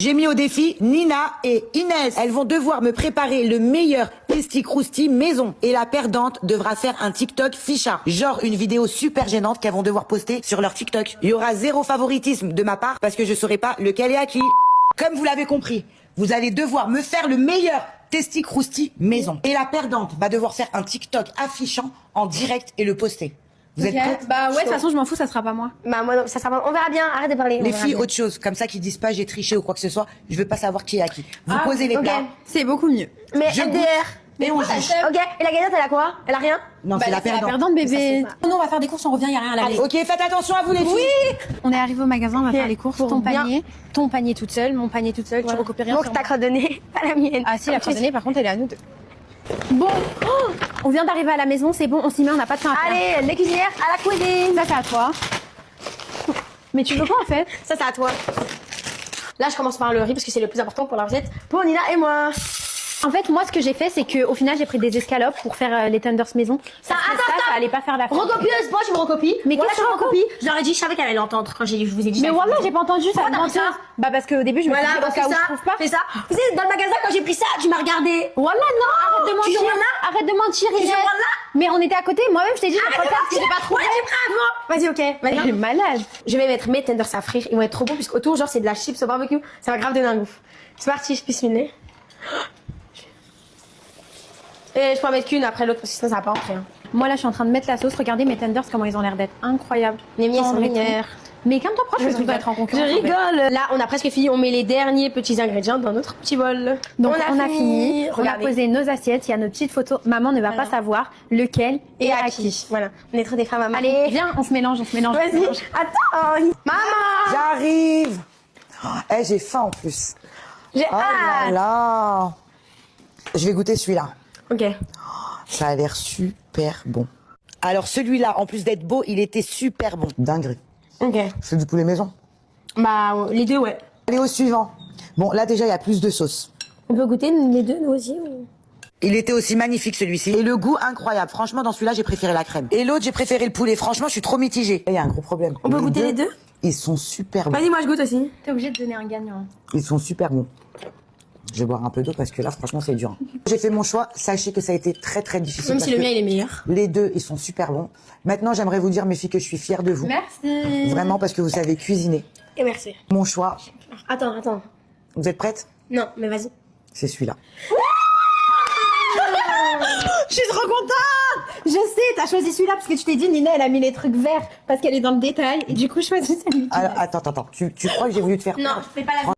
J'ai mis au défi Nina et Inès. Elles vont devoir me préparer le meilleur Testi Crousti maison. Et la perdante devra faire un TikTok ficha. Genre une vidéo super gênante qu'elles vont devoir poster sur leur TikTok. Il y aura zéro favoritisme de ma part parce que je saurai pas lequel est à qui. Comme vous l'avez compris, vous allez devoir me faire le meilleur Testi Crousti maison. Et la perdante va devoir faire un TikTok affichant en direct et le poster. Vous êtes prêtes? Bah ouais, de toute façon, je m'en fous, ça sera pas moi. Bah moi, non, ça sera pas... On verra bien, arrête de parler. Les filles, autre chose. Comme ça, qu'ils disent pas j'ai triché ou quoi que ce soit. Je veux pas savoir qui est à qui. Vous posez les plats. C'est beaucoup mieux. Mais Je MDR. Et on juge. Ok, et la gagnante, elle a quoi? Elle a rien? Non, c'est la perdante. bébé. Ça, Nous, on va faire des courses, on revient, y a rien à la maison. Ok, faites attention à vous les filles. On est arrivé au magasin, on va faire les courses. Pour bien. Ton panier toute seule, mon panier toute seule. Tu recopies rien Donc sur ta moi. crotte de nez, pas la mienne. Ah si, la crotte de nez, par contre, elle est à nous deux. Bon, on vient d'arriver à la maison, c'est bon, on s'y met, on n'a pas de temps à faire. Allez, les cuisinières, à la cuisine. Ça, c'est à toi. Mais tu veux quoi, en fait? Ça, c'est à toi. Là, je commence par le riz parce que c'est le plus important pour la recette. Pour Nina et moi. En fait, moi, ce que j'ai fait, c'est qu'au final, j'ai pris des escalopes pour faire les tenders maison. Ça, Parce que attends. ça allait pas faire la fin. Recopieuse, moi je me recopie. Mais Voilà, qu'est-ce je que me recopie. Je leur ai dit, je savais qu'elle allait l'entendre quand je vous ai dit. Mais voilà, j'ai pas entendu ça. Pourquoi t'as fait ça? Bah parce qu'au début, je me suis Voilà, dit, au fais cas où ça, je trouve pas. fais ça. Vous savez, dans le magasin, quand j'ai pris ça, tu m'as regardé. Voilà, non, arrête de tu mentir. dis voilà. Arrête de mentir, Tu dis Inès. voilà. Mais on était à côté, moi-même, je t'ai dit, j'ai pas Arrête de parce que j'ai pas trouvé. Ouais, j'ai pris avant. Vas-y, ok. Elle est Maintenant, malade. je vais mettre mes tenders à frire. Ils vont être trop bons puisqu'autour, genre, c'est de la chips au barbecue. Ça va grave donner un goût. C'est parti, je bismillah. Et je peux en mettre qu'une après l'autre parce que sinon ça va pas rentrer. Hein. Moi, là, je suis en train de mettre la sauce. Regardez mes tenders, comment ils ont l'air d'être incroyables. Les miens sont Tendres et tout. mignères. Mais calme-toi proche, parce que tu vas être en Je concurrence. en fait. rigole. Là, on a presque fini. On met les derniers petits ingrédients dans notre petit bol. Donc, on a fini. On a Regardez. posé nos assiettes. Il y a nos petites photos. Maman ne va pas savoir lequel Et à qui. Voilà. On est trop des femmes à Allez, marier. viens, on se mélange, on se mélange. on se Vas-y. mélange. Attends. Maman. J'arrive. Eh, j'ai faim en plus. J'ai Oh là hâte. là. Je vais goûter celui-là. Ok. Ça a l'air super bon. Alors celui-là, en plus d'être beau, il était super bon. Dinguerie. Ok. C'est du poulet maison. Bah, les deux, ouais. Allez au suivant. Bon, là déjà, il y a plus de sauce. On peut goûter les deux, nous aussi ou... Il était aussi magnifique celui-ci. Et le goût incroyable. Franchement, dans celui-là, j'ai préféré la crème. Et l'autre, j'ai préféré le poulet. Franchement, je suis trop mitigée. Il y a un gros problème. On peut goûter les deux? Ils sont super bons. Vas-y, moi je goûte aussi. T'es obligé de donner un gagnant. Ils sont super bons. Je vais boire un peu d'eau parce que là, franchement, c'est dur. J'ai fait mon choix. Sachez que ça a été très, très difficile. Même parce si le que mien il est meilleur. Les deux, ils sont super bons. Maintenant, j'aimerais vous dire, mes filles, que je suis fière de vous. Merci. Vraiment, parce que vous savez cuisiner. Et merci. Mon choix, Attends. vous êtes prêtes? Non, mais vas-y. C'est celui-là. Je suis trop contente. Je sais, t'as choisi celui-là parce que tu t'es dit, Nina, elle a mis les trucs verts parce qu'elle est dans le détail. Et du coup, je choisis celui-là. Alors, attends. Tu crois que j'ai voulu te faire Non, perdre? je fais pas la